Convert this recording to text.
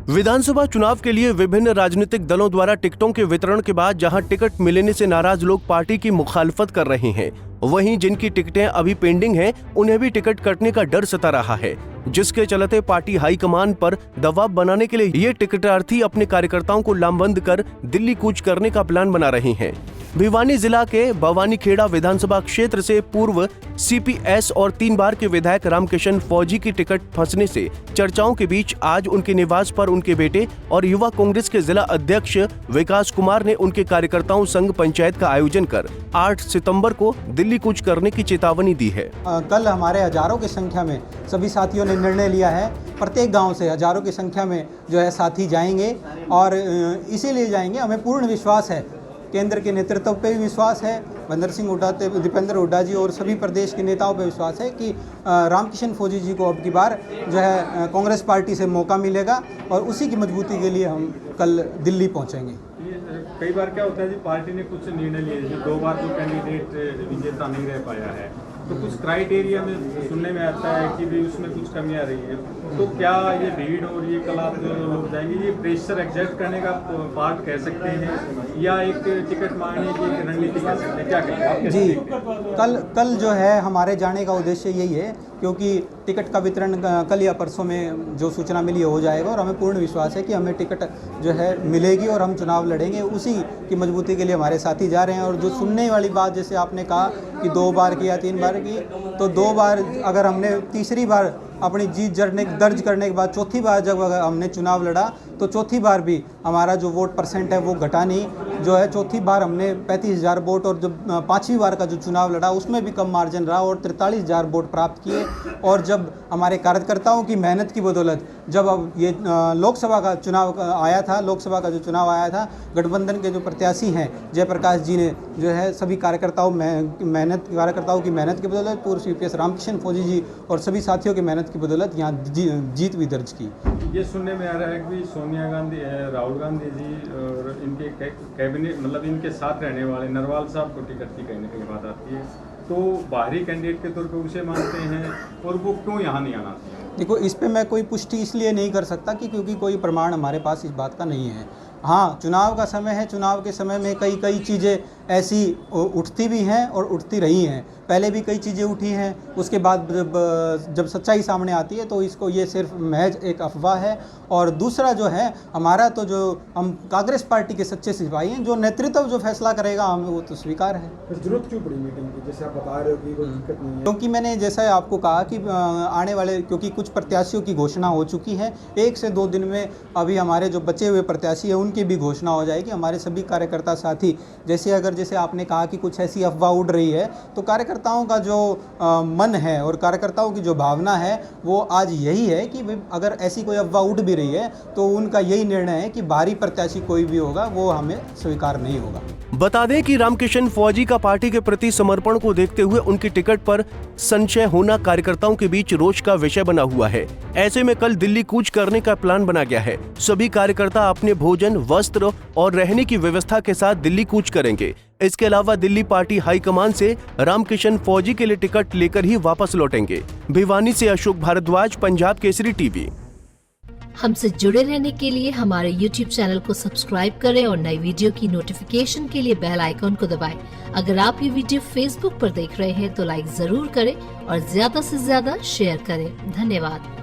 विधानसभा चुनाव के लिए विभिन्न राजनीतिक दलों द्वारा टिकटों के वितरण के बाद जहां टिकट मिलने से नाराज लोग पार्टी की मुखालफत कर रहे हैं, वहीं जिनकी टिकटें अभी पेंडिंग हैं, उन्हें भी टिकट कटने का डर सता रहा है, जिसके चलते पार्टी हाईकमान पर दबाव बनाने के लिए ये टिकटार्थी अपने कार्यकर्ताओं को लामबंद कर दिल्ली कूच करने का प्लान बना रहे हैं। भिवानी जिला के भवानीखेड़ा विधानसभा क्षेत्र से पूर्व सीपीएस और 3 बार के विधायक रामकिशन फौजी की टिकट फंसने से चर्चाओं के बीच आज उनके निवास पर उनके बेटे और युवा कांग्रेस के जिला अध्यक्ष विकास कुमार ने उनके कार्यकर्ताओं संग पंचायत का आयोजन कर 8 सितंबर को दिल्ली कूच करने की चेतावनी दी है। कल हमारे हजारों की संख्या में सभी साथियों ने निर्णय लिया है, प्रत्येक गांव से हजारों की संख्या में जो है साथी जाएंगे और इसीलिए जाएंगे, हमें पूर्ण विश्वास है, केंद्र के नेतृत्व पे भी विश्वास है, महेंद्र सिंह हुड्डा, दीपेंद्र हुड्डा जी और सभी प्रदेश के नेताओं पे विश्वास है कि रामकिशन फौजी जी को अब की बार जो है कांग्रेस पार्टी से मौका मिलेगा और उसी की मजबूती के लिए हम कल दिल्ली पहुंचेंगे। कई बार क्या होता है जी, पार्टी ने कुछ निर्णय लिए, जैसे 2 बार जो कैंडिडेट विजेता नहीं रह पाया है, तो कुछ क्राइटेरिया में सुनने में आता है कि भी उसमें कुछ कमियां रही है, तो क्या ये भीड़ और ये कल आप जो लोग जाएंगे, ये प्रेशर एग्जर्ट करने का पार्ट कह सकते हैं या एक टिकट मांगने की एक रणनीति कह सकते हैं, क्या कहेंगे जी? कल जो है हमारे जाने का उद्देश्य यही है, क्योंकि टिकट का वितरण कल या परसों में जो सूचना मिली हो जाएगा और हमें पूर्ण विश्वास है कि हमें टिकट जो है मिलेगी और हम चुनाव लड़ेंगे, उसी की मजबूती के लिए हमारे साथी जा रहे हैं। और जो सुनने वाली बात, जैसे आपने कहा कि 2 बार की या 3 बार की, तो 2 बार अगर हमने तीसरी बार अपनी जीत दर्ज करने के बाद चौथी बार जब हमने चुनाव लड़ा तो चौथी बार भी हमारा जो वोट परसेंट है वो घटा नहीं, जो है चौथी बार हमने 35,000 वोट और जब 5वीं बार का जो चुनाव लड़ा उसमें भी कम मार्जिन रहा और 43,000 वोट प्राप्त किए। और जब हमारे कार्यकर्ताओं की मेहनत की बदौलत जब अब ये लोकसभा का चुनाव आया था, लोकसभा का जो चुनाव आया था, गठबंधन के जो प्रत्याशी हैं जयप्रकाश जी ने जो है सभी कार्यकर्ताओं की मेहनत की बदौलत, पूर्व सीपीएस रामकिशन फौजी जी और सभी साथियों की मेहनत की बदौलत यहाँ जीत भी दर्ज की। ये सुनने में आ रहा है कि सोनिया गांधी, राहुल गांधी जी और इनके कैबिनेट, मतलब इनके साथ रहने वाले नरवाल साहब को टिकट की कहने की बात आती है, तो बाहरी कैंडिडेट के तौर पर उसे मानते हैं और वो क्यों यहाँ नहीं आना चाहिए? देखो, इस पे मैं कोई पुष्टि इसलिए नहीं कर सकता कि क्योंकि कोई प्रमाण हमारे पास इस बात का नहीं है। हाँ, चुनाव का समय है, चुनाव के समय में कई चीज़ें ऐसी उठती भी हैं और उठती रही हैं, पहले भी कई चीज़ें उठी हैं, उसके बाद जब सच्चाई सामने आती है तो इसको ये सिर्फ महज एक अफवाह है। और दूसरा जो है हमारा, तो जो हम कांग्रेस पार्टी के सच्चे सिपाही हैं, जो नेतृत्व जो फैसला करेगा हमें वो तो स्वीकार है। जरूरत क्यों पड़ी मीटिंग की, जैसे आप बता रहे हो कि कोई दिक्कत नहीं है? क्योंकि मैंने जैसा आपको कहा कि आने वाले, क्योंकि कुछ प्रत्याशियों की घोषणा हो चुकी है, 1 से 2 दिन में अभी हमारे जो बचे हुए प्रत्याशी हैं उनकी भी घोषणा हो जाएगी। हमारे सभी कार्यकर्ता साथी, जैसे आपने कहा कि कुछ ऐसी अफवाह उड़ रही है, तो कार्यकर्ताओं का जो मन है और कार्यकर्ताओं की जो भावना है वो आज यही है कि अगर ऐसी कोई अफवाह उड़ भी रही है तो उनका यही निर्णय है कि बाहरी प्रत्याशी कोई भी होगा वो हमें स्वीकार नहीं होगा। बता दें कि रामकिशन फौजी का पार्टी के प्रति समर्पण को देखते हुए उनकी टिकट पर संशय होना कार्यकर्ताओं के बीच रोष का विषय बना हुआ है। ऐसे में कल दिल्ली कूच करने का प्लान बना गया है। सभी कार्यकर्ता अपने भोजन, वस्त्र और रहने की व्यवस्था के साथ दिल्ली कूच करेंगे। इसके अलावा दिल्ली पार्टी हाईकमान से रामकिशन फौजी के लिए टिकट लेकर ही वापस लौटेंगे। भिवानी से अशोक भारद्वाज, पंजाब केसरी टीवी। हमसे जुड़े रहने के लिए हमारे YouTube चैनल को सब्सक्राइब करें और नई वीडियो की नोटिफिकेशन के लिए बेल आइकॉन को दबाएं। अगर आप ये वीडियो Facebook पर देख रहे हैं तो लाइक जरूर करें और ज्यादा से ज्यादा शेयर करें। धन्यवाद।